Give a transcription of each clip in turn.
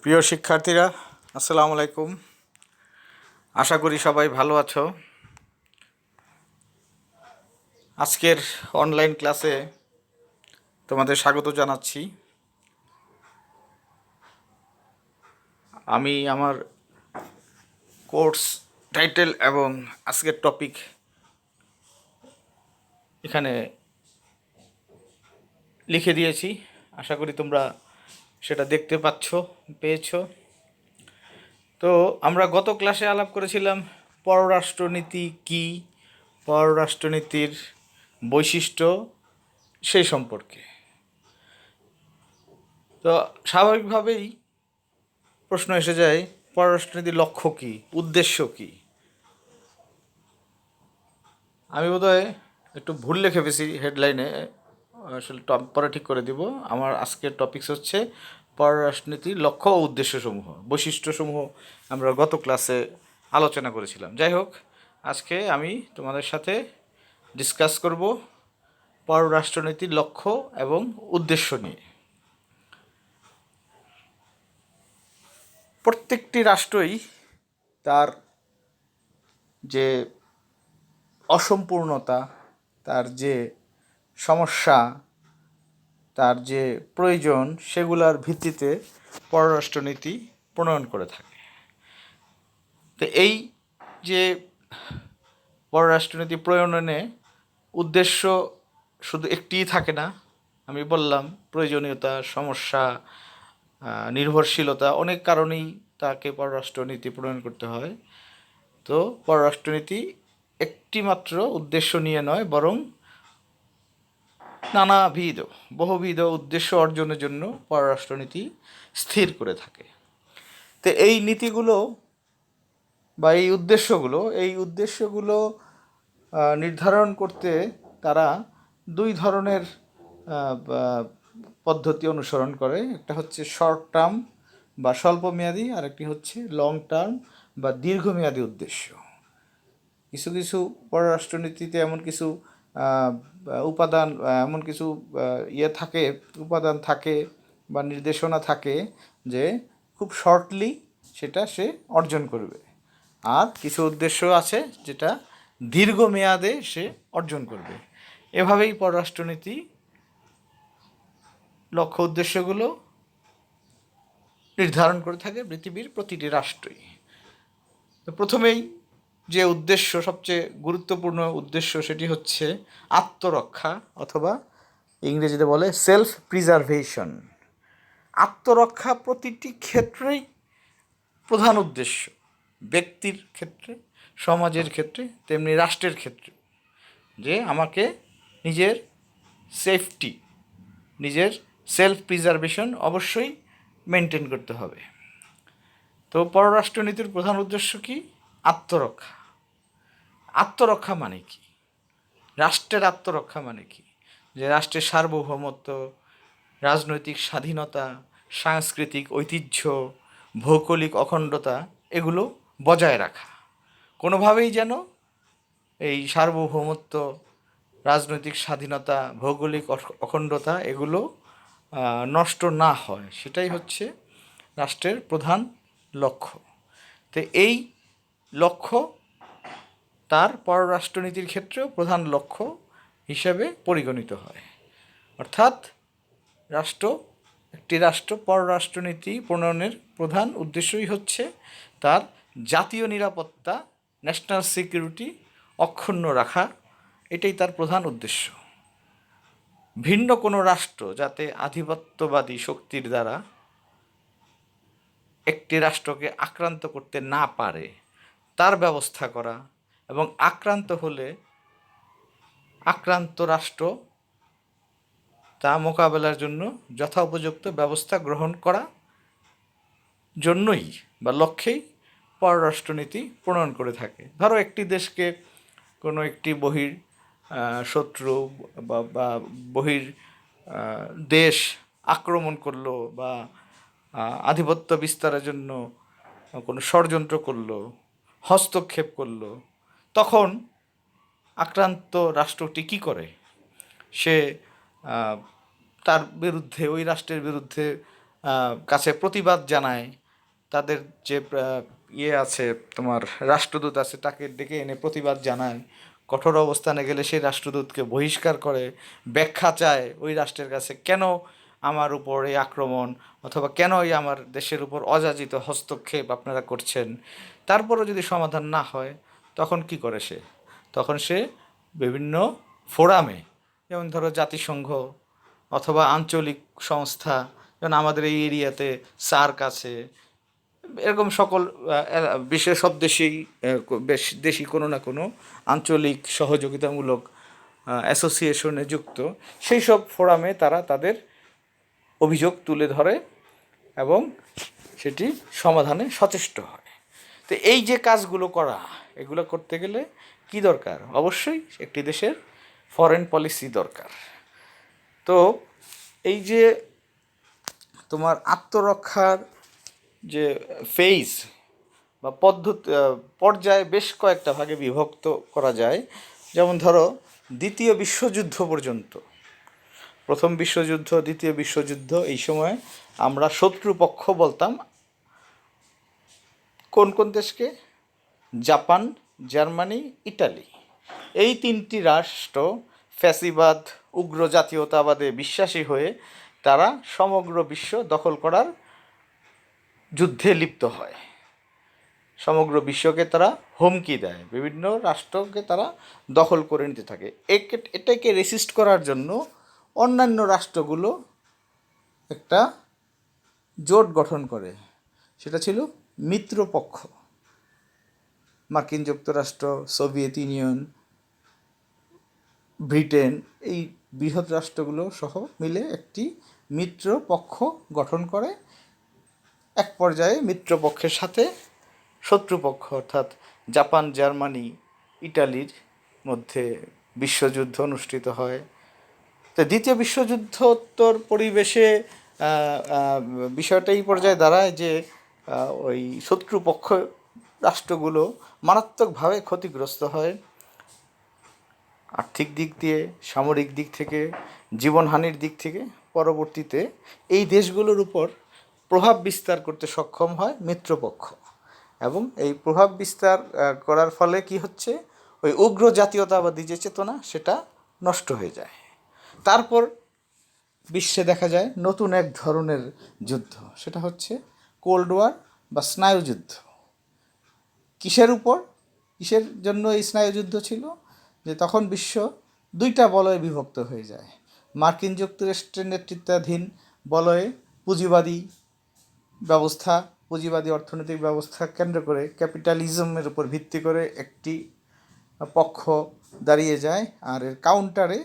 প্রিয় শিক্ষার্থীরা, আসসালামু আলাইকুম। আশা করি সবাই ভালো আছো। আজকের অনলাইন ক্লাসে তোমাদের স্বাগত জানাচ্ছি। আমি আমার কোর্স টাইটেল এবং আজকের টপিক এখানে লিখে দিয়েছি। আশা করি তোমরা সেটা দেখতে পেয়েছো। তো আমরা গত ক্লাসে আলাপ করেছিলাম পররাষ্ট্রনীতি কী, পররাষ্ট্রনীতির বৈশিষ্ট্য সেই সম্পর্কে। তো স্বাভাবিকভাবেই প্রশ্ন এসে যায়, পররাষ্ট্রনীতির লক্ষ্য কী, উদ্দেশ্য কী। আমি বোধহয় একটু ভুল লিখে ফেলেছি হেডলাইনে, আসলে পরে ঠিক করে দিব। আমার আজকের টপিকস হচ্ছে পররাষ্ট্রনীতির লক্ষ্য ও উদ্দেশ্যসমূহ, বৈশিষ্ট্যসমূহ আমরা গত ক্লাসে আলোচনা করেছিলাম। যাই হোক, আজকে আমি তোমাদের সাথে ডিসকাস করব পররাষ্ট্রনীতির লক্ষ্য এবং উদ্দেশ্য নিয়ে। প্রত্যেকটি রাষ্ট্রই তার যে অসম্পূর্ণতা, তার যে সমস্যা, তার যে প্রয়োজন, সেগুলোর ভিত্তিতে পররাষ্ট্রনীতি প্রণয়ন করে থাকে। তো এই যে পররাষ্ট্রনীতি প্রণয়নে উদ্দেশ্য শুধু একটিই থাকে না। আমি বললাম প্রয়োজনীয়তা, সমস্যা, নির্ভরশীলতা, অনেক কারণেই তাকে পররাষ্ট্রনীতি প্রণয়ন করতে হয়। তো পররাষ্ট্রনীতি একটি মাত্র উদ্দেশ্য নিয়ে নয়, বরং বহুবিধ উদ্দেশ্য অর্জনের জন্য পররাষ্ট্রনীতি স্থির করে থাকে। তো এই নীতিগুলো বা এই উদ্দেশ্যগুলো নির্ধারণ করতে তারা দুই ধরনের পদ্ধতি অনুসরণ করে। একটা হচ্ছে শর্ট টার্ম বা স্বল্পমেয়াদী, আর একটি হচ্ছে লং টার্ম বা দীর্ঘমেয়াদী উদ্দেশ্য। কিছু কিছু পররাষ্ট্রনীতিতে এমন কিছু উপাদান, এমন কিছু উপাদান থাকে বা নির্দেশনা থাকে যে খুব শর্টলি সেটা সে অর্জন করবে, আর কিছু উদ্দেশ্য আছে যেটা দীর্ঘমেয়াদে সে অর্জন করবে। এভাবেই পররাষ্ট্রনীতি লক্ষ্য উদ্দেশ্যগুলো নির্ধারণ করে থাকে পৃথিবীর প্রতিটি রাষ্ট্রই। তো প্রথমেই যে উদ্দেশ্য, সবচেয়ে গুরুত্বপূর্ণ উদ্দেশ্য, সেটি হচ্ছে আত্মরক্ষা, অথবা ইংরেজিতে বলে সেলফ প্রিজারভেশন। আত্মরক্ষা প্রতিটি ক্ষেত্রেই প্রধান উদ্দেশ্য, ব্যক্তির ক্ষেত্রে, সমাজের ক্ষেত্রে, তেমনি রাষ্ট্রের ক্ষেত্রে, যে আমাকে নিজের সেফটি, নিজের সেলফ প্রিজারভেশন অবশ্যই মেনটেন করতে হবে। তো পররাষ্ট্রনীতির প্রধান উদ্দেশ্য কি? আত্মরক্ষা। আত্মরক্ষা মানে কি? রাষ্ট্রের আত্মরক্ষা মানে কি? যে রাষ্ট্রের সার্বভৌমত্ব, রাজনৈতিক স্বাধীনতা, সাংস্কৃতিক ঐতিহ্য, ভৌগোলিক অখণ্ডতা, এগুলো বজায় রাখা। কোনোভাবেই যেন এই সার্বভৌমত্ব, রাজনৈতিক স্বাধীনতা, ভৌগোলিক অখণ্ডতা এগুলো নষ্ট না হয়, সেটাই হচ্ছে রাষ্ট্রের প্রধান লক্ষ্য। তো এই লক্ষ্য তার পররাষ্ট্রনীতির ক্ষেত্রেও প্রধান লক্ষ্য হিসেবে পরিগণিত হয়। অর্থাৎ একটি রাষ্ট্র পররাষ্ট্রনীতি প্রণয়নের প্রধান উদ্দেশ্যই হচ্ছে তার জাতীয় নিরাপত্তা, ন্যাশনাল সিকিউরিটি অক্ষুণ্ণ রাখা। এটাই তার প্রধান উদ্দেশ্য। ভিন্ন কোনো রাষ্ট্র যাতে আধিপত্যবাদী শক্তির দ্বারা একটি রাষ্ট্রকে আক্রান্ত করতে না পারে, তার ব্যবস্থা করা, এবং আক্রান্ত হলে আক্রান্ত রাষ্ট্র তা মোকাবেলার জন্য যথোপযুক্ত ব্যবস্থা গ্রহণ করা জন্যই বা লক্ষ্যেই পররাষ্ট্রনীতি প্রণয়ন করে থাকে। ধরো একটি দেশকে কোনো একটি শত্রু বা বহির দেশ আক্রমণ করলো, বা আধিপত্য বিস্তারের জন্য কোনো ষড়যন্ত্র করলো, হস্তক্ষেপ করলো, তখন আক্রান্ত রাষ্ট্রটি কী করে? সে তার বিরুদ্ধে, ওই রাষ্ট্রের বিরুদ্ধে কাছে প্রতিবাদ জানায়, তাদের যে ইয়ে আছে, তোমার রাষ্ট্রদূত আছে, তাকে ডেকে এনে প্রতিবাদ জানায়, কঠোর অবস্থানে গেলে সেই রাষ্ট্রদূতকে বহিষ্কার করে, ব্যাখ্যা চায় ওই রাষ্ট্রের কাছে কেন আমার উপর এই আক্রমণ, অথবা কেন এই আমার দেশের উপর অযাচিত হস্তক্ষেপ আপনারা করছেন। তারপরও যদি সমাধান না হয়, তখন কি করে সে? তখন সে বিভিন্ন ফোরামে, যেমন ধরো জাতিসংঘ অথবা আঞ্চলিক সংস্থা, যেমন আমাদের এই এরিয়াতে সার্ক আছে, এরকম সকল বিশ্বের সব দেশেই বেশ দেশই কোনো না কোনো আঞ্চলিক সহযোগিতামূলক অ্যাসোসিয়েশনে যুক্ত, সেই সব ফোরামে তারা তাদের অভিযোগ তুলে ধরে এবং সেটি সমাধানে সচেষ্ট হয়। তো এই যে কাজগুলো করা, এগুলো করতে গেলে কি দরকার? অবশ্যই একটি দেশের ফরেন পলিসি দরকার। তো এই যে তোমার আত্মরক্ষার যে ফেজ বা পদ্ধতি, পর্যায়ে বেশ কয়েকটা ভাগে বিভক্ত করা যায়। যেমন ধরো, দ্বিতীয় বিশ্বযুদ্ধ পর্যন্ত, প্রথম বিশ্বযুদ্ধ, দ্বিতীয় বিশ্বযুদ্ধ, এই সময় আমরা শত্রুপক্ষ বলতাম কোন কোন দেশকে? Japan, Germany, Italy. এই তিনটি রাষ্ট্র ফ্যাসিবাদ, উগ্র জাতীয়তাবাদে বিশ্বাসী হয়ে তারা সমগ্র বিশ্ব দখল করার যুদ্ধে লিপ্ত হয়। সমগ্র বিশ্বকে তারা হুমকি দেয়, বিভিন্ন রাষ্ট্রকে তারা দখল করে নিতে থাকে। এটাকে রেসিস্ট করার জন্য অন্যান্য রাষ্ট্রগুলো একটা জোট গঠন করে, সেটা ছিল মিত্রপক্ষ। মার্কিন যুক্তরাষ্ট্র, সোভিয়েত ইউনিয়ন, ব্রিটেন, এই বৃহৎ রাষ্ট্রগুলো সহ মিলে একটি মিত্রপক্ষ গঠন করে। এক পর্যায়ে মিত্রপক্ষের সাথে শত্রুপক্ষ অর্থাৎ জাপান, জার্মানি, ইটালির মধ্যে বিশ্বযুদ্ধ অনুষ্ঠিত হয়। তো দ্বিতীয় বিশ্বযুদ্ধোত্তর পরিবেশে বিষয়টা এই পর্যায়ে দাঁড়ায় যে ওই শত্রুপক্ষ রাষ্ট্রগুলো মারাত্মকভাবে ক্ষতিগ্রস্ত হয়, আর্থিক দিক দিয়ে, সামরিক দিক থেকে, জীবনহানির দিক থেকে। পরবর্তীতে এই দেশগুলোর উপর প্রভাব বিস্তার করতে সক্ষম হয় মিত্রপক্ষ, এবং এই প্রভাব বিস্তার করার ফলে কি হচ্ছে? ওই উগ্র জাতীয়তাবাদী যে চেতনা, সেটা নষ্ট হয়ে যায়। তারপর বিশ্বে দেখা যায় নতুন এক ধরনের যুদ্ধ, সেটা হচ্ছে কোল্ড ওয়ার বা স্নায়ুযুদ্ধ। কিসের উপর, কিসের জন্য এই স্নায়ুযুদ্ধ ছিল? যে তখন বিশ্ব দুইটা বলয়ে বিভক্ত হয়ে যায়। মার্কিন যুক্তরাষ্ট্রের নেতৃত্বাধীন বলয়ে পুঁজিবাদী ব্যবস্থা, পুঁজিবাদী অর্থনৈতিক ব্যবস্থা কেন্দ্র করে, ক্যাপিটালিজমের উপর ভিত্তি করে একটি পক্ষ দাঁড়িয়ে যায়, আর এর কাউন্টারে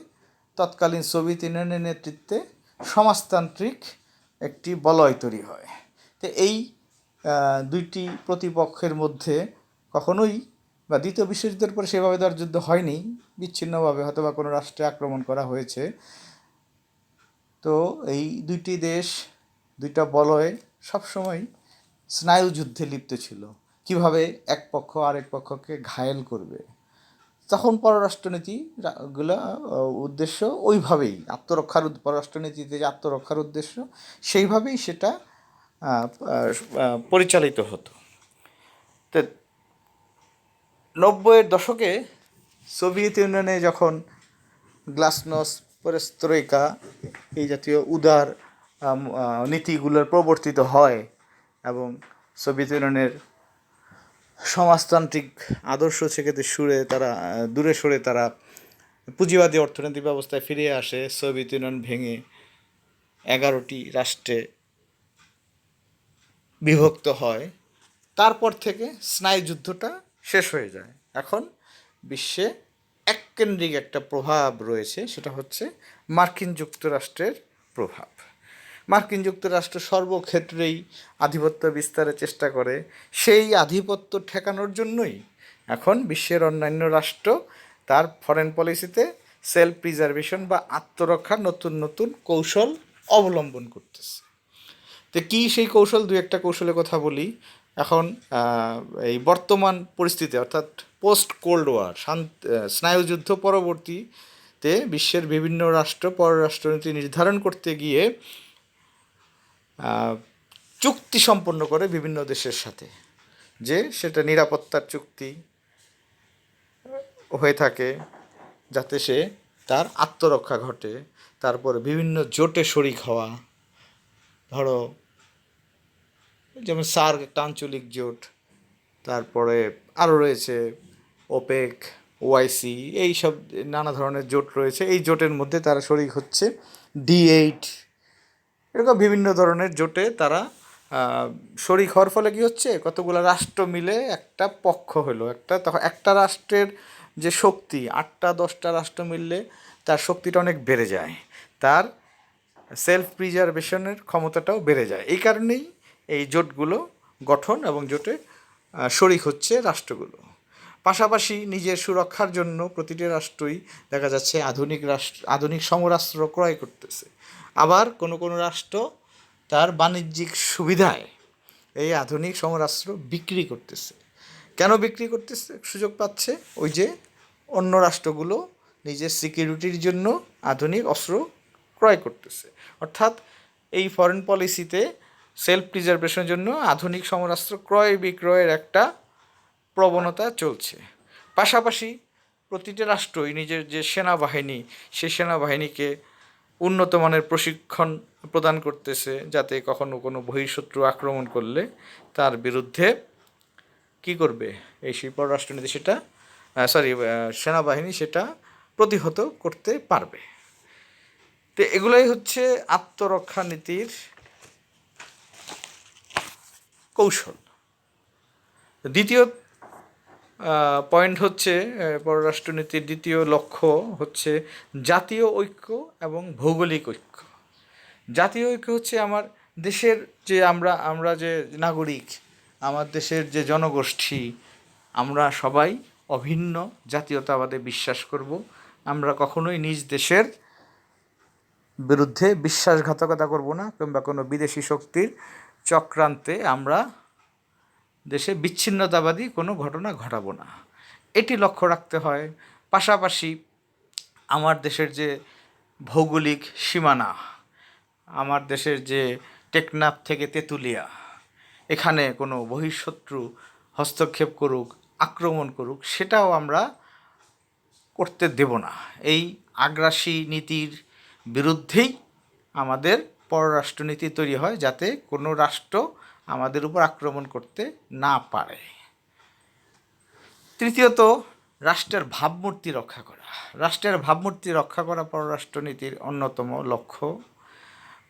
তৎকালীন সোভিয়েত ইউনিয়নের নেতৃত্বে সমাজতান্ত্রিক একটি বলয় তৈরি হয়। তো এই দুইটি প্রতিপক্ষের মধ্যে কখনোই, বা দ্বিতীয় বিশ্বযুদ্ধের পরে সেভাবে তার যুদ্ধ হয়নি, বিচ্ছিন্নভাবে হয়তো বা কোনো রাষ্ট্রে আক্রমণ করা হয়েছে। তো এই দুইটি দেশ, দুইটা বলয় সবসময় স্নায়ুযুদ্ধে লিপ্ত ছিল, কিভাবে এক পক্ষ আরেক পক্ষকে ঘায়েল করবে। তখন পররাষ্ট্রনীতি গুলো উদ্দেশ্য ওইভাবেই, আত্মরক্ষার পররাষ্ট্রনীতিতে যে আত্মরক্ষার উদ্দেশ্য, সেইভাবেই সেটা পরিচালিত হতো। তো 90-এর দশকে সোভিয়েত ইউনিয়নে যখন গ্লাসনোস্ট, পেরেস্ত্রোইকা, এই জাতীয় উদার নীতিগুলোর প্রবর্তিত হয় এবং সোভিয়েত ইউনিয়নের সমাজতান্ত্রিক আদর্শ থেকে দূরে সরে তারা পুঁজিবাদী অর্থনৈতিক ব্যবস্থায় ফিরে আসে, সোভিয়েত ইউনিয়ন ভেঙে 11টি রাষ্ট্রে বিভক্ত হয়। তারপর থেকে স্নায়ুযুদ্ধটা শেষ হয়ে যায়। এখন বিশ্বে এককেন্দ্রিক একটা প্রভাব রয়েছে, সেটা হচ্ছে মার্কিন যুক্তরাষ্ট্রের প্রভাব। মার্কিন যুক্তরাষ্ট্র সর্বক্ষেত্রেই আধিপত্য বিস্তারের চেষ্টা করে। সেই আধিপত্য ঠেকানোর জন্যই এখন বিশ্বের অন্যান্য রাষ্ট্র তার ফরেন পলিসিতে সেলফ প্রিজার্ভেশন বা আত্মরক্ষার নতুন নতুন কৌশল অবলম্বন করতেছে। তো কী সেই কৌশল? দু একটা কৌশলের কথা বলি। এখন এই বর্তমান পরিস্থিতি, অর্থাৎ পোস্ট কোল্ড ওয়ার, স্নায়ুযুদ্ধ পরবর্তীতে বিশ্বের বিভিন্ন রাষ্ট্র পররাষ্ট্রনীতি নির্ধারণ করতে গিয়ে আহ, চুক্তি সম্পন্ন করে বিভিন্ন দেশের সাথে, যে সেটা নিরাপত্তার চুক্তি হয়ে থাকে, যাতে সে তার আত্মরক্ষা ঘটে। তারপরে বিভিন্ন জোটে শরিক হওয়া, ধরো যেমন সার্ক একটা আঞ্চলিক জোট, তারপরে আরও রয়েছে ওপেক, ওআইসি, এই সব নানা ধরনের জোট রয়েছে। এই জোটের মধ্যে তারা শরিক হচ্ছে। D8, এরকম বিভিন্ন ধরনের জোটে তারা শরিক হওয়ার ফলে কী হচ্ছে, কতগুলো রাষ্ট্র মিলে একটা পক্ষ হলো, তখন একটা রাষ্ট্রের যে শক্তি, 8-10টা রাষ্ট্র মিললে তার শক্তিটা অনেক বেড়ে যায়, তার সেলফ প্রিজারভেশনের ক্ষমতাটাও বেড়ে যায়। এই কারণেই এই জোটগুলো গঠন এবং জোটে শরিক হচ্ছে রাষ্ট্রগুলো। পাশাপাশি নিজের সুরক্ষার জন্য প্রতিটি রাষ্ট্রই দেখা যাচ্ছে আধুনিক সমরাস্ত্র ক্রয় করতেছে। আবার কোনো কোনো রাষ্ট্র তার বাণিজ্যিক সুবিধায় এই আধুনিক সমরাস্ত্র বিক্রি করতেছে। কেন বিক্রি করতেছে, সুযোগ পাচ্ছে? ওই যে অন্য রাষ্ট্রগুলো নিজের সিকিউরিটির জন্য আধুনিক অস্ত্র ক্রয় করতেছে। অর্থাৎ এই ফরেন পলিসিতে সেলফ প্রিজার্ভেশনের জন্য আধুনিক সমরাস্ত্র ক্রয় বিক্রয়ের একটা প্রবণতা চলছে। পাশাপাশি প্রতিটি রাষ্ট্রই নিজের যে সেনাবাহিনী, সেই সেনাবাহিনীকে উন্নত মানের প্রশিক্ষণ প্রদান করতেছে, যাতে কখনো কোনো বহিঃশত্রু আক্রমণ করলে তার বিরুদ্ধে কী করবে, এই সেই পররাষ্ট্রনীতি সেটা সেনাবাহিনী সেটা প্রতিহত করতে পারবে। তো এগুলোই হচ্ছে আত্মরক্ষা নীতির কৌশল। দ্বিতীয় পয়েন্ট হচ্ছে, পররাষ্ট্রনীতির দ্বিতীয় লক্ষ্য হচ্ছে জাতীয় ঐক্য এবং ভৌগোলিক ঐক্য। জাতীয় ঐক্য হচ্ছে আমার দেশের যে আমরা যে নাগরিক, আমার দেশের যে জনগোষ্ঠী, আমরা সবাই অভিন্ন জাতীয়তাবাদে বিশ্বাস করব। আমরা কখনোই নিজ দেশের বিরুদ্ধে বিশ্বাসঘাতকতা করব না, কিংবা কোনো বিদেশি শক্তির চক্রান্তে আমরা দেশে বিচ্ছিন্নতাবাদী কোনো ঘটনা ঘটাবো না, এটি লক্ষ্য রাখতে হয়। পাশাপাশি আমার দেশের যে ভৌগোলিক সীমানা, আমার দেশের যে টেকনাফ থেকে তেঁতুলিয়া, এখানে কোনো বহিঃশত্রু হস্তক্ষেপ করুক, আক্রমণ করুক, সেটাও আমরা করতে দেব না। এই আগ্রাসী নীতির বিরুদ্ধেই আমাদের পররাষ্ট্রনীতি তৈরি হয়, যাতে কোনো রাষ্ট্র আমাদের উপর আক্রমণ করতে না পারে। তৃতীয়ত, রাষ্ট্রের ভাবমূর্তি রক্ষা করা। রাষ্ট্রের ভাবমূর্তি রক্ষা করা পররাষ্ট্রনীতির অন্যতম লক্ষ্য।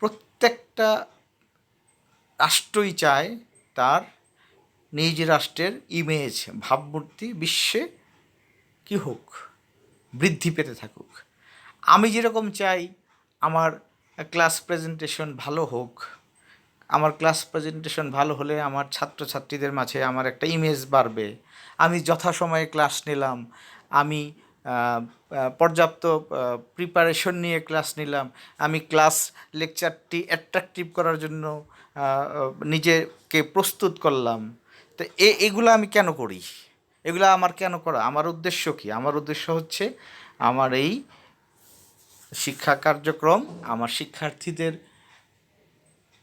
প্রত্যেকটা রাষ্ট্রই চায় তার নিজ রাষ্ট্রের ইমেজ, ভাবমূর্তি বিশ্বে কী হোক, বৃদ্ধি পেতে থাকুক। আমি যেরকম চাই আমার ক্লাস প্রেজেন্টেশন ভালো হোক, আমার ক্লাস প্রেজেন্টেশন ভালো হলে আমার ছাত্রছাত্রীদের মাঝে আমার একটা ইমেজ বাড়বে, আমি যথাসময়ে ক্লাস নিলাম, আমি পর্যাপ্ত প্রিপারেশন নিয়ে ক্লাস নিলাম, আমি ক্লাস লেকচারটি অ্যাট্রাকটিভ করার জন্য নিজেকে প্রস্তুত করলাম। তো এগুলো আমি কেন করি, এগুলো আমার কেন করা, আমার উদ্দেশ্য কী? আমার উদ্দেশ্য হচ্ছে আমার এই শিক্ষা কার্যক্রম আমার শিক্ষার্থীদের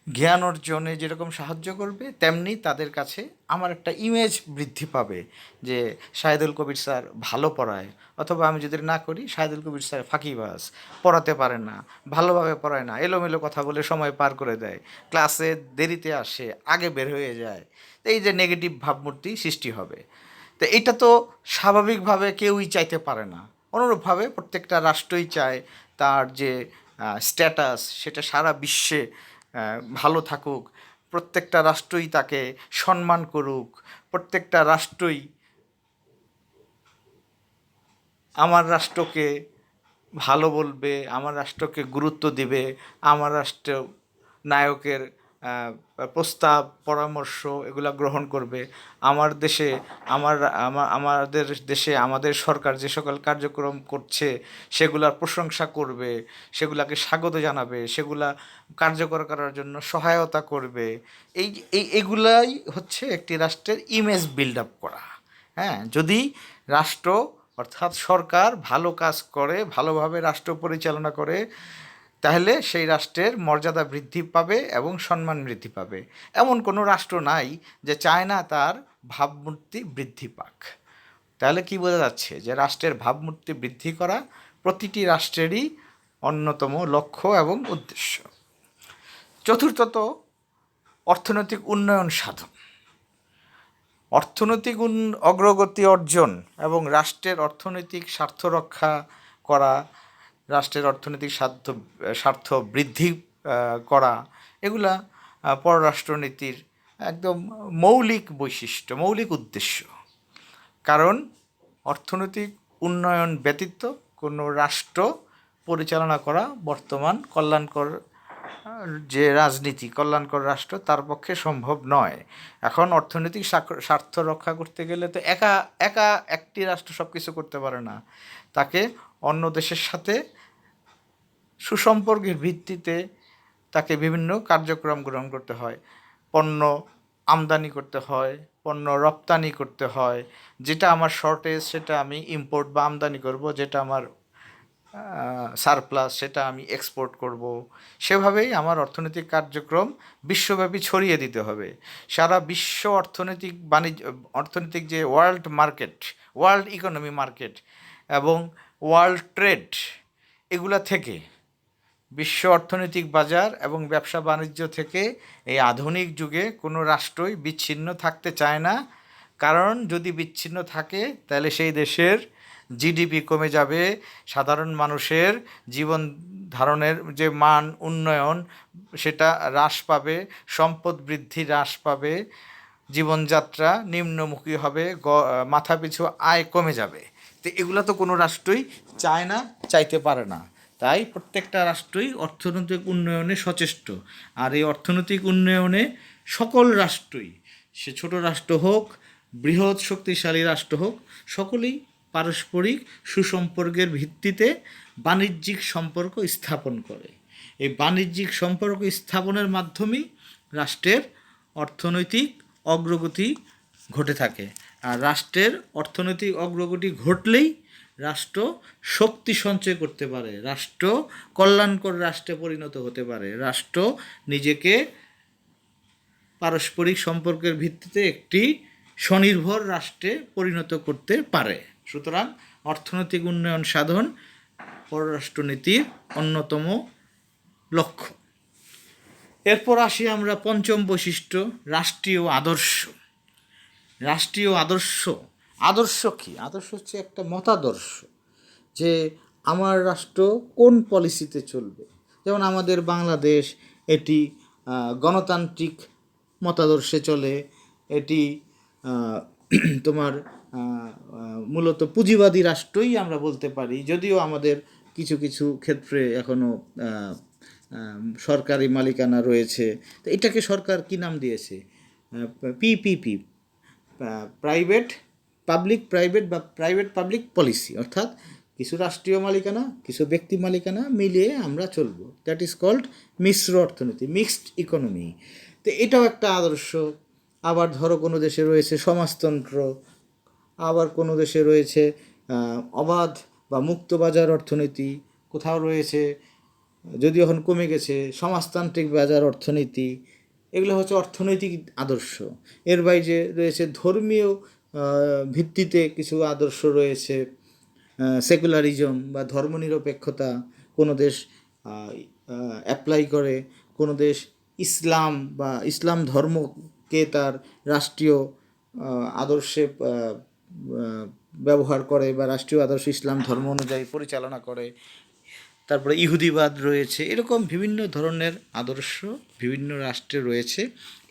জ্ঞান অর্জনে যেরকম সাহায্য করবে, তেমনি তাদের কাছে আমার একটা ইমেজ বৃদ্ধি পাবে যে শাহেদুল কবির স্যার ভালো পড়ায়। অথবা আমি যদি না করি, শাহেদুল কবির স্যার ফাঁকিবাজ, পড়াতে পারে না, ভালোভাবে পড়ায় না, এলোমেলো কথা বলে সময় পার করে দেয়, ক্লাসে দেরিতে আসে, আগে বের হয়ে যায়। তো এই যে নেগেটিভ ভাবমূর্তি সৃষ্টি হবে, তো এটা তো স্বাভাবিকভাবে কেউই চাইতে পারে না। অনুরূপভাবে প্রত্যেকটা রাষ্ট্রই চায় তার যে স্ট্যাটাস, সেটা সারা বিশ্বে ভালো থাকুক, প্রত্যেকটা রাষ্ট্রই তাকে সম্মান করুক, প্রত্যেকটা রাষ্ট্রই আমার রাষ্ট্রকে ভালো বলবে, আমার রাষ্ট্রকে গুরুত্ব দিবে, আমার রাষ্ট্র নায়কের প্রস্তাব, পরামর্শ এগুলা গ্রহণ করবে। আমার দেশে আমাদের দেশে আমাদের সরকার যে সকল কার্যক্রম করছে সেগুলার প্রশংসা করবে, সেগুলাকে স্বাগত জানাবে, সেগুলা কার্যকর করার জন্য সহায়তা করবে। এগুলাই হচ্ছে একটি রাষ্ট্রের ইমেজ বিল্ড আপ করা। হ্যাঁ, যদি রাষ্ট্র অর্থাৎ সরকার ভালো কাজ করে, ভালোভাবে রাষ্ট্র পরিচালনা করে, তাহলে সেই রাষ্ট্রের মর্যাদা বৃদ্ধি পাবে এবং সম্মান বৃদ্ধি পাবে। এমন কোনো রাষ্ট্র নাই যে চায় না তার ভাবমূর্তি বৃদ্ধি পাক। তাহলে কি বোঝা যাচ্ছে যে রাষ্ট্রের ভাবমূর্তি বৃদ্ধি করা প্রতিটি রাষ্ট্রেরই অন্যতম লক্ষ্য এবং উদ্দেশ্য। চতুর্থত, অর্থনৈতিক উন্নয়ন সাধন। অর্থনৈতিক অগ্রগতি অর্জন এবং রাষ্ট্রের অর্থনৈতিক স্বার্থ রক্ষা করা, রাষ্ট্রের অর্থনৈতিক স্বার্থ বৃদ্ধি করা, এগুলা পররাষ্ট্রনীতির একদম মৌলিক বৈশিষ্ট্য, মৌলিক উদ্দেশ্য। কারণ অর্থনৈতিক উন্নয়ন ব্যতীত কোনো রাষ্ট্র পরিচালনা করা বর্তমান কল্যাণকর যে রাজনীতি, কল্যাণকর রাষ্ট্র, তার পক্ষে সম্ভব নয়। এখন অর্থনৈতিক স্বার্থ রক্ষা করতে গেলে তো একা একা একটি রাষ্ট্র সব কিছু করতে পারে না। তাকে অন্য দেশের সাথে সুসম্পর্কের ভিত্তিতে তাকে বিভিন্ন কার্যক্রম গ্রহণ করতে হয়। পণ্য আমদানি করতে হয়, পণ্য রপ্তানি করতে হয়। যেটা আমার শর্টেজ সেটা আমি ইম্পোর্ট বা আমদানি করব, যেটা আমার সারপ্লাস সেটা আমি এক্সপোর্ট করব। সেভাবেই আমার অর্থনৈতিক কার্যক্রম বিশ্বব্যাপী ছড়িয়ে দিতে হবে। সারা বিশ্ব অর্থনৈতিক যে world market, world economy market এবং ওয়ার্ল্ড ট্রেড, এগুলা থেকে, বিশ্ব অর্থনৈতিক বাজার এবং ব্যবসা বাণিজ্য থেকে এই আধুনিক যুগে কোনো রাষ্ট্রই বিচ্ছিন্ন থাকতে চায় না। কারণ যদি বিচ্ছিন্ন থাকে তাহলে সেই দেশের জিডিপি কমে যাবে, সাধারণ মানুষের জীবন ধারণের যে মান উন্নয়ন সেটা হ্রাস পাবে, সম্পদ বৃদ্ধি হ্রাস পাবে, জীবনযাত্রা নিম্নমুখী হবে, মাথাপিছু আয় কমে যাবে। তো এগুলো তো কোনো রাষ্ট্রই চায় না, চাইতে পারে না। তাই প্রত্যেকটা রাষ্ট্রই অর্থনৈতিক উন্নয়নে সচেষ্ট। আর এই অর্থনৈতিক উন্নয়নে সকল রাষ্ট্রই, সে ছোট রাষ্ট্র হোক, বৃহৎ শক্তিশালী রাষ্ট্র হোক, সকলেই পারস্পরিক সুসম্পর্কের ভিত্তিতে বাণিজ্যিক সম্পর্ক স্থাপন করে। এই বাণিজ্যিক সম্পর্ক স্থাপনের মাধ্যমেই রাষ্ট্রের অর্থনৈতিক অগ্রগতি ঘটে থাকে। আর রাষ্ট্রের অর্থনৈতিক অগ্রগতি ঘটলেই রাষ্ট্র শক্তি সঞ্চয় করতে পারে, রাষ্ট্র কল্যাণকর রাষ্ট্রে পরিণত হতে পারে, রাষ্ট্র নিজেকে পারস্পরিক সম্পর্কের ভিত্তিতে একটি স্বনির্ভর রাষ্ট্রে পরিণত করতে পারে। সুতরাং অর্থনৈতিক উন্নয়ন সাধন পররাষ্ট্রনীতির অন্যতম লক্ষ্য। এরপর আসি আমরা পঞ্চম বৈশিষ্ট্য, রাষ্ট্রীয় আদর্শ। রাষ্ট্রীয় আদর্শ, আদর্শ কি? আদর্শ হচ্ছে একটা মতাদর্শ, যে আমার রাষ্ট্র কোন পলিসিতে চলবে। যেমন আমাদের বাংলাদেশ, এটি গণতান্ত্রিক মতাদর্শে চলে, এটি তোমার মূলত পুঁজিবাদী রাষ্ট্রই আমরা বলতে পারি, যদিও আমাদের কিছু কিছু ক্ষেত্রে এখনও সরকারি মালিকানা রয়েছে। তো এটাকে সরকার কী নাম দিয়েছে? পিপিপি, প্রাইভেট বা প্রাইভেট পাবলিক পলিসি, অর্থাৎ কিছু রাষ্ট্রীয় মালিকানা, কিছু ব্যক্তি মালিকানা মিলিয়ে আমরা চলবো। দ্যাট ইজ কল্ড মিশ্র অর্থনীতি, মিক্সড ইকোনমি। তো এটাও একটা আদর্শ। আবার ধরো কোনো দেশে রয়েছে সমাজতন্ত্র, আবার কোনো দেশে রয়েছে অবাধ বা মুক্ত বাজার অর্থনীতি, কোথাও রয়েছে, যদিও এখন কমে গেছে, সমাজতান্ত্রিক বাজার অর্থনীতি। এগুলো হচ্ছে অর্থনৈতিক আদর্শ। এর বাইরে রয়েছে ধর্মীয় ভিত্তিতে কিছু আদর্শ রয়েছে, সেকুলারিজম বা ধর্মনিরপেক্ষতা, কোনো দেশ অ্যাপ্লাই করে, কোনো দেশ ইসলাম বা ইসলাম ধর্মকে তার রাষ্ট্রীয় আদর্শে ব্যবহার করে বা রাষ্ট্রীয় আদর্শ ইসলাম ধর্ম অনুযায়ী পরিচালনা করে। তারপরে ইহুদিবাদ রয়েছে। এরকম বিভিন্ন ধরনের আদর্শ বিভিন্ন রাষ্ট্রে রয়েছে।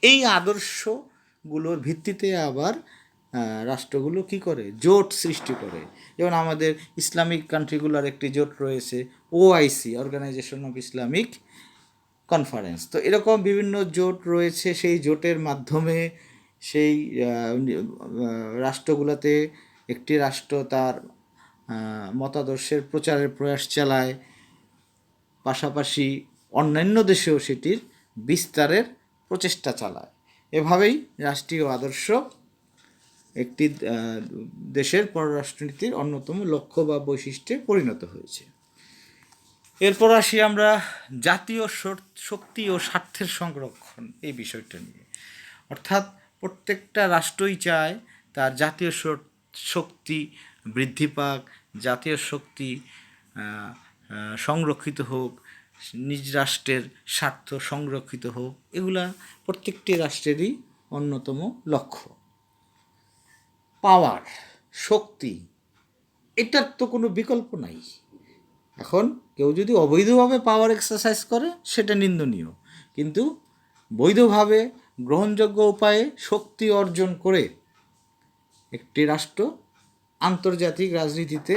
এই আদর্শগুলোর ভিত্তিতে আবার রাষ্ট্রগুলো কি করে? জোট সৃষ্টি করে। যেমন আমাদের ইসলামিক কান্ট্রিগুলোর একটি জোট রয়েছে, OIC, organisation of Islamic conference. তো এরকম বিভিন্ন জোট রয়েছে। সেই জোটের মাধ্যমে সেই রাষ্ট্রগুলোতে একটি রাষ্ট্র তার মতাদর্শের প্রচারের প্রয়াস চালায়, পাশাপাশি অন্যান্য দেশেও সেটির বিস্তারের প্রচেষ্টা চালায়। এভাবেই রাষ্ট্রীয় আদর্শ একটি দেশের পররাষ্ট্রনীতির অন্যতম লক্ষ্য বা বৈশিষ্ট্যে পরিণত হয়েছে। এরপর আসি আমরা জাতীয় শক্তি ও স্বার্থের সংরক্ষণ এই বিষয়টা নিয়ে। অর্থাৎ প্রত্যেকটা রাষ্ট্রই চায় তার জাতীয় শক্তি বৃদ্ধি পাক, জাতীয় শক্তি সংরক্ষিত হোক, নিজ রাষ্ট্রের স্বার্থ সংরক্ষিত হোক, এগুলা প্রত্যেকটি রাষ্ট্রেরই অন্যতম লক্ষ্য। পাওয়ার, শক্তি, এটার তো কোনো বিকল্প নাই। এখন কেউ যদি অবৈধভাবে পাওয়ার এক্সারসাইজ করে সেটা নিন্দনীয়, কিন্তু বৈধভাবে গ্রহণযোগ্য উপায়ে শক্তি অর্জন করে একটি রাষ্ট্র আন্তর্জাতিক রাজনীতিতে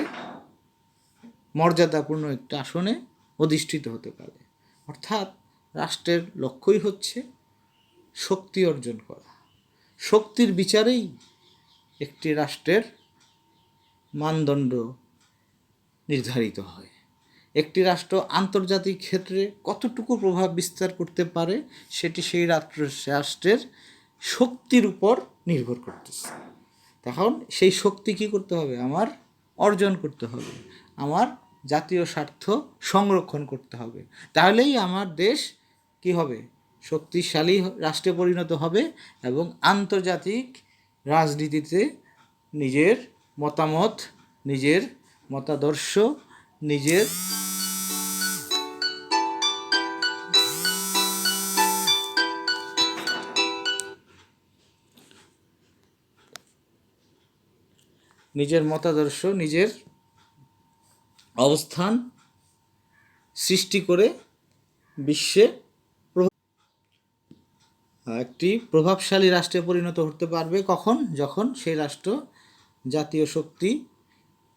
মর্যাদাপূর্ণ একটি আসনে অধিষ্ঠিত হতে পারে। অর্থাৎ রাষ্ট্রের লক্ষ্যই হচ্ছে শক্তি অর্জন করা। শক্তির বিচারেই একটি রাষ্ট্রের মানদণ্ড নির্ধারিত হয়। একটি রাষ্ট্র আন্তর্জাতিক ক্ষেত্রে কতটুকু প্রভাব বিস্তার করতে পারে সেটি সেই রাষ্ট্রের শক্তির উপর নির্ভর করতেছে। তখন সেই শক্তি কী করতে হবে? আমার অর্জন করতে হবে, আমার জাতীয় স্বার্থ সংরক্ষণ করতে হবে। তাহলেই আমার দেশ কি হবে? শক্তিশালী রাষ্ট্রে পরিণত হবে এবং আন্তর্জাতিক রাজনীতিতে নিজের মতামত, নিজের মতাদর্শ, নিজের মতাদর্শ, নিজের অবস্থান সৃষ্টি করে বিশ্বে একটি প্রভাবশালী রাষ্ট্রে পরিণত হতে পারবে। কখন? যখন সেই রাষ্ট্র জাতীয় শক্তি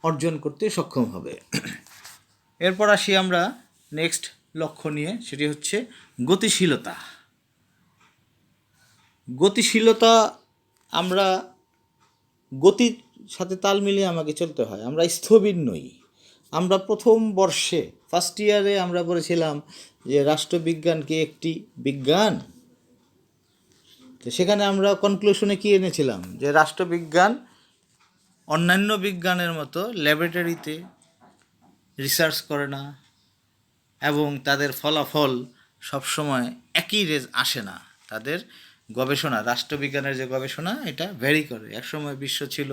অর্জন করতে সক্ষম হবে। এরপর আসি আমরা নেক্সট লক্ষ্য নিয়ে, সেটি হচ্ছে গতিশীলতা। গতিশীলতা, আমরা গতির সাথে তাল মিলিয়ে আমাকে চলতে হয়। আমরা স্থবির নই। আমরা প্রথম বর্ষে ফার্স্ট ইয়ারে আমরা বলেছিলাম যে রাষ্ট্রবিজ্ঞানকে একটি বিজ্ঞান। তো সেখানে আমরা কনক্লুশনে কী এনেছিলাম? যে রাষ্ট্রবিজ্ঞান অন্যান্য বিজ্ঞানের মতো ল্যাবরেটরিতে রিসার্চ করে না এবং তাদের ফলাফল সবসময় একই আসে না। তাদের গবেষণা, রাষ্ট্রবিজ্ঞানের যে গবেষণা, এটা ভ্যারি করে। একসময় বিশ্ব ছিল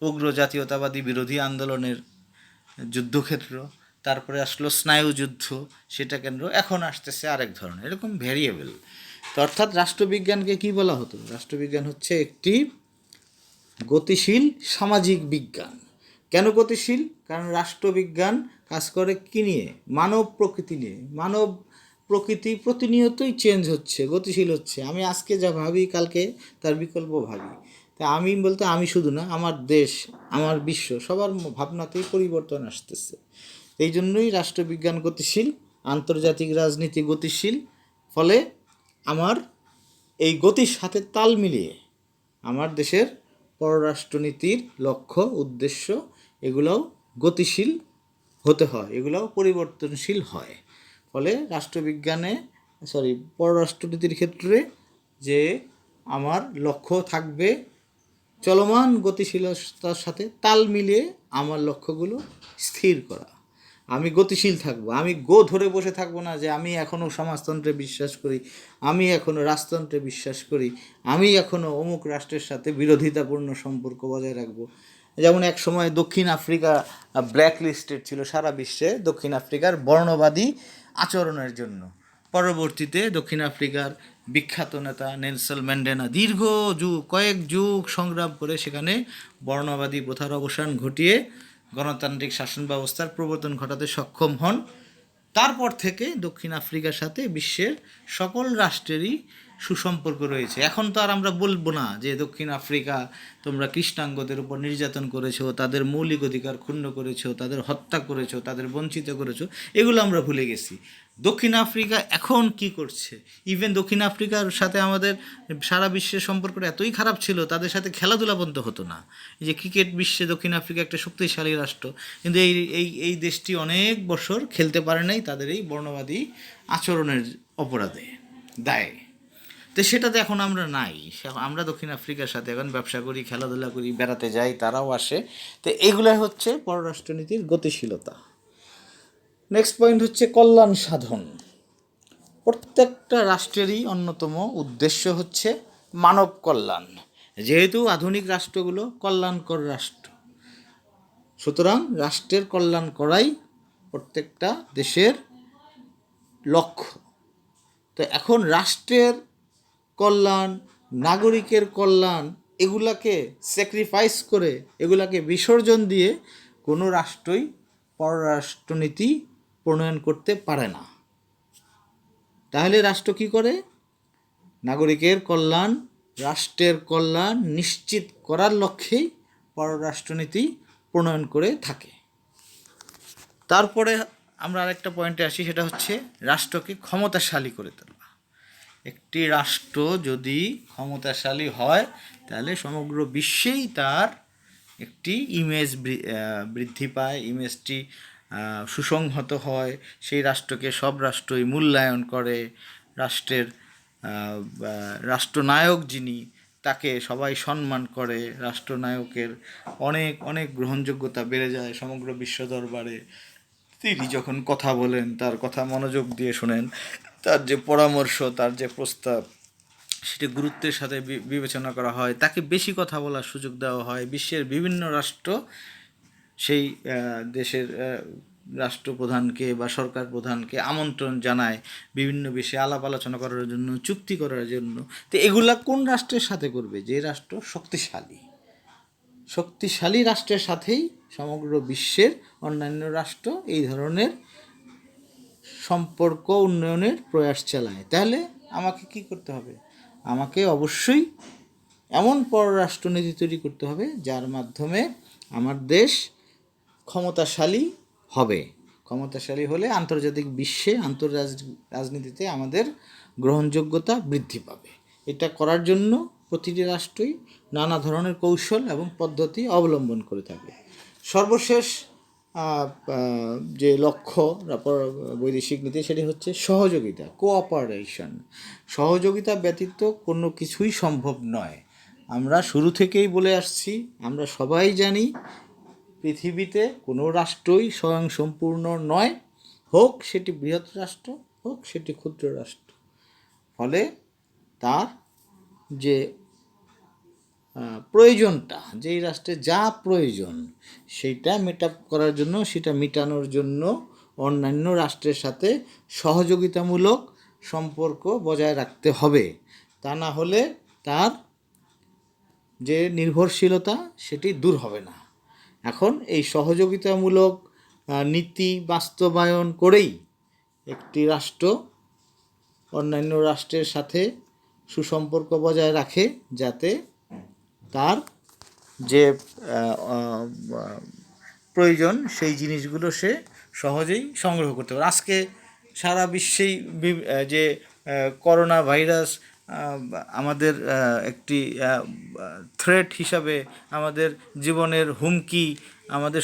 উগ্র জাতীয়তাবাদী বিরোধী আন্দোলনের যুদ্ধক্ষেত্র, তারপরে আসলো স্নায়ুযুদ্ধ, সেটা কেন্দ্র, এখন আসতেছে আরেক ধরনের, এরকম ভ্যারিয়েবল। তো অর্থাৎ রাষ্ট্রবিজ্ঞানকে কি বলা হতো? রাষ্ট্রবিজ্ঞান হচ্ছে একটি গতিশীল সামাজিক বিজ্ঞান। কেন গতিশীল? কারণ রাষ্ট্রবিজ্ঞান কাজ করে কী নিয়ে? মানব প্রকৃতি নিয়ে। মানব প্রকৃতি প্রতিনিয়তই চেঞ্জ হচ্ছে, গতিশীল হচ্ছে। আমি আজকে যা ভাবি কালকে তার বিকল্প ভাবি। তা আমি বলতে আমি শুধু না, আমার দেশ, আমার বিশ্ব, সবার ভাবনাতেই পরিবর্তন আসতেছে। এই জন্যই রাষ্ট্রবিজ্ঞান গতিশীল, আন্তর্জাতিক রাজনীতি গতিশীল। ফলে আমার এই গতির সাথে তাল মিলিয়ে আমার দেশের পররাষ্ট্রনীতির লক্ষ্য, উদ্দেশ্য, এগুলোও গতিশীল হতে হয়, এগুলোও পরিবর্তনশীল হয়। ফলে পররাষ্ট্রনীতির ক্ষেত্রে যে আমার লক্ষ্য থাকবে চলমান গতিশীলতার সাথে তাল মিলিয়ে আমার লক্ষ্যগুলো স্থির করা। আমি গতিশীল থাকবো, আমি ধরে বসে থাকবো না যে আমি এখনও সমাজতন্ত্রে বিশ্বাস করি, আমি এখনও রাজতন্ত্রে বিশ্বাস করি, আমি এখনও অমুক রাষ্ট্রের সাথে বিরোধিতাপূর্ণ সম্পর্ক বজায় রাখবো। যেমন এক সময় দক্ষিণ আফ্রিকা ব্ল্যাক লিস্টেড ছিল সারা বিশ্বে দক্ষিণ আফ্রিকার বর্ণবাদী আচরণের জন্য। পরবর্তীতে দক্ষিণ আফ্রিকার বিখ্যাত নেতা নেলসন ম্যান্ডেলা কয়েক যুগ সংগ্রাম করে সেখানে বর্ণবাদী প্রথার অবসান ঘটিয়ে গণতান্ত্রিক শাসন ব্যবস্থার প্রবর্তন ঘটাতে সক্ষম হন। তারপর থেকে দক্ষিণ আফ্রিকার সাথে বিশ্বের সকল রাষ্ট্রেরই সুসম্পর্ক রয়েছে। এখন তো আর আমরা বলবো না যে দক্ষিণ আফ্রিকা তোমরা কৃষ্ণাঙ্গদের উপর নির্যাতন করেছো, তাদের মৌলিক অধিকার ক্ষুণ্ণ করেছো, তাদের হত্যা করেছো, তাদের বঞ্চিত করেছো, এগুলো আমরা ভুলে গেছি। দক্ষিণ আফ্রিকা এখন কি করছে? ইভেন দক্ষিণ আফ্রিকার সাথে আমাদের সারা বিশ্বের সম্পর্কটা এতই খারাপ ছিল, তাদের সাথে খেলাধুলা বন্ধ হতো না। এই যে ক্রিকেট বিশ্বে দক্ষিণ আফ্রিকা একটা শক্তিশালী রাষ্ট্র, কিন্তু এই দেশটি অনেক বছর খেলতে পারে নাই তাদের এই বর্ণবাদী আচরণের অপরাধে, দায়। তো সেটাতে এখন আমরা নাই। আমরা দক্ষিণ আফ্রিকার সাথে এখন ব্যবসা করি, খেলাধুলা করি, বেড়াতে যাই, তারাও আসে। তো এগুলাই হচ্ছে পররাষ্ট্রনীতির গতিশীলতা। নেক্সট পয়েন্ট হচ্ছে কল্যাণ সাধন। প্রত্যেকটা রাষ্ট্রেরই অন্যতম উদ্দেশ্য হচ্ছে মানব কল্যাণ। যেহেতু আধুনিক রাষ্ট্রগুলো কল্যাণকর রাষ্ট্র, সুতরাং রাষ্ট্রের কল্যাণ করাই প্রত্যেকটা দেশের লক্ষ্য। তো এখন রাষ্ট্রের কল্যাণ, নাগরিকের কল্যাণ, এগুলাকে স্যাক্রিফাইস করে, এগুলাকে বিসর্জন দিয়ে কোনো রাষ্ট্রই পররাষ্ট্রনীতি প্রণয়ন করতে পারে না। তাহলে রাষ্ট্র কী করে? নাগরিকের কল্যাণ, রাষ্ট্রের কল্যাণ নিশ্চিত করার লক্ষ্যেই পররাষ্ট্রনীতি প্রণয়ন করে থাকে। তারপরে আমরা আরেকটা পয়েন্টে আসি, সেটা হচ্ছে রাষ্ট্রকে ক্ষমতাশালী করে তোলা। একটি রাষ্ট্র যদি ক্ষমতাশালী হয় তাহলে সমগ্র বিশ্বেই তার একটি ইমেজ বৃদ্ধি পায়, ইমেজটি সুসংহত হয়, সেই রাষ্ট্রকে সব রাষ্ট্রই মূল্যায়ন করে। রাষ্ট্রের রাষ্ট্রনায়ক যিনি, তাকে সবাই সম্মান করে। রাষ্ট্রনায়কের অনেক অনেক গ্রহণযোগ্যতা বেড়ে যায় সমগ্র বিশ্ব দরবারে। তিনি যখন কথা বলেন তার কথা মনোযোগ দিয়ে শোনেন, তার যে পরামর্শ, তার যে প্রস্তাব, সেটি গুরুত্বের সাথে বিবেচনা করা হয়, তাকে বেশি কথা বলার সুযোগ দেওয়া হয়। বিশ্বের বিভিন্ন রাষ্ট্র সেই দেশের রাষ্ট্রপ্রধানকে বা সরকার প্রধানকে আমন্ত্রণ জানায় বিভিন্ন বিষয়ে আলাপ আলোচনা করার জন্য, চুক্তি করার জন্য। তো এগুলা কোন রাষ্ট্রের সাথে করবে? যে রাষ্ট্র শক্তিশালী রাষ্ট্রের সাথেই সমগ্র বিশ্বের অন্যান্য রাষ্ট্র এই ধরনের সম্পর্ক উন্নয়নের প্রয়াস চালায়। তাহলে আমাকে কি করতে হবে? আমাকে অবশ্যই এমন পররাষ্ট্রনীতি তৈরি করতে হবে যার মাধ্যমে আমার দেশ ক্ষমতাশালী হবে। ক্ষমতাশালী হলে আন্তর্জাতিক বিশ্বে, রাজনীতিতে আমাদের গ্রহণযোগ্যতা বৃদ্ধি পাবে। এটা করার জন্য প্রতিটি রাষ্ট্রই নানা ধরনের কৌশল এবং পদ্ধতি অবলম্বন করে থাকে। সর্বশেষ যে লক্ষ্য বৈদেশিক নীতি, সেটি হচ্ছে সহযোগিতা, কোঅপারেশন। সহযোগিতা ব্যতীত কোনো কিছুই সম্ভব নয়। আমরা শুরু থেকেই বলে আসছি, আমরা সবাই জানি পৃথিবীতে কোনো রাষ্ট্রই স্বয়ংসম্পূর্ণ নয়, হোক সেটি বৃহৎ রাষ্ট্র, হোক সেটি ক্ষুদ্র রাষ্ট্র। ফলে তার যে প্রয়োজনটা, যেই রাষ্ট্রে যা প্রয়োজন সেইটা করার জন্য, সেটা মেটানোর জন্য অন্যান্য রাষ্ট্রের সাথে সহযোগিতামূলক সম্পর্ক বজায় রাখতে হবে। তা না হলে তার যে নির্ভরশীলতা সেটি দূর হবে না। এখন এই সহযোগিতামূলক নীতি বাস্তবায়ন করেই একটি রাষ্ট্র অন্যান্য রাষ্ট্রের সাথে সুসম্পর্ক বজায় রাখে, যাতে তার যে প্রয়োজন সেই জিনিসগুলো সে সহজেই সংগ্রহ করতে পারে। আজকে সারা বিশ্বেই যে করোনা ভাইরাস আমাদের একটি থ্রেট হিসাবে, আমাদের জীবনের হুমকি, আমাদের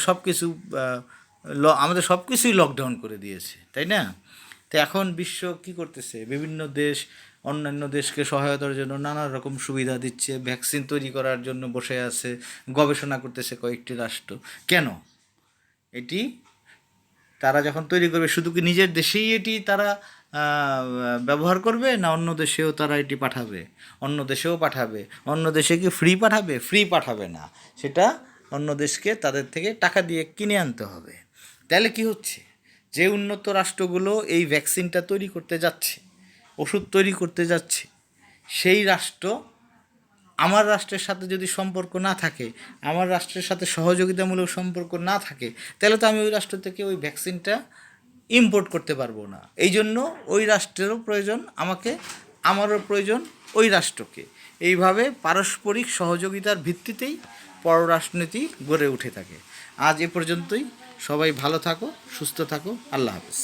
সব কিছুই লকডাউন করে দিয়েছে, তাই না? তো এখন বিশ্ব কি করতেছে? বিভিন্ন দেশ অন্যান্য দেশকে সহায়তার জন্য নানা রকম সুবিধা দিচ্ছে, ভ্যাকসিন তৈরি করার জন্য বসে আছে, গবেষণা করতেছে কয়েকটি রাষ্ট্র। কেন? এটি তারা যখন তৈরি করবে, শুধু কি নিজের দেশেই এটি তারা ব্যবহার করবে, না অন্য দেশেও তারা এটি পাঠাবে? অন্য দেশেও পাঠাবে। অন্য দেশে কি ফ্রি পাঠাবে? ফ্রি পাঠাবে না, সেটা অন্য দেশকে তাদের থেকে টাকা দিয়ে কিনে আনতে হবে। তাহলে কি হচ্ছে? যে উন্নত রাষ্ট্রগুলো এই ভ্যাকসিনটা তৈরি করতে যাচ্ছে, ওষুধ তৈরি করতে যাচ্ছে, সেই রাষ্ট্র আমার রাষ্ট্রের সাথে যদি সম্পর্ক না থাকে, আমার রাষ্ট্রের সাথে সহযোগিতামূলক সম্পর্ক না থাকে, তাহলে তো আমি ওই রাষ্ট্র থেকে ওই ভ্যাকসিনটা ইম্পোর্ট করতে পারবো না। এই জন্য ওই রাষ্ট্রেরও প্রয়োজন আমাকে, আমারও প্রয়োজন ওই রাষ্ট্রকে। এইভাবে পারস্পরিক সহযোগিতার ভিত্তিতেই পররাষ্ট্রনীতি গড়ে উঠে থাকে। আজ এ পর্যন্তই। সবাই ভালো থাকো, সুস্থ থাকো। আল্লাহ হাফেজ।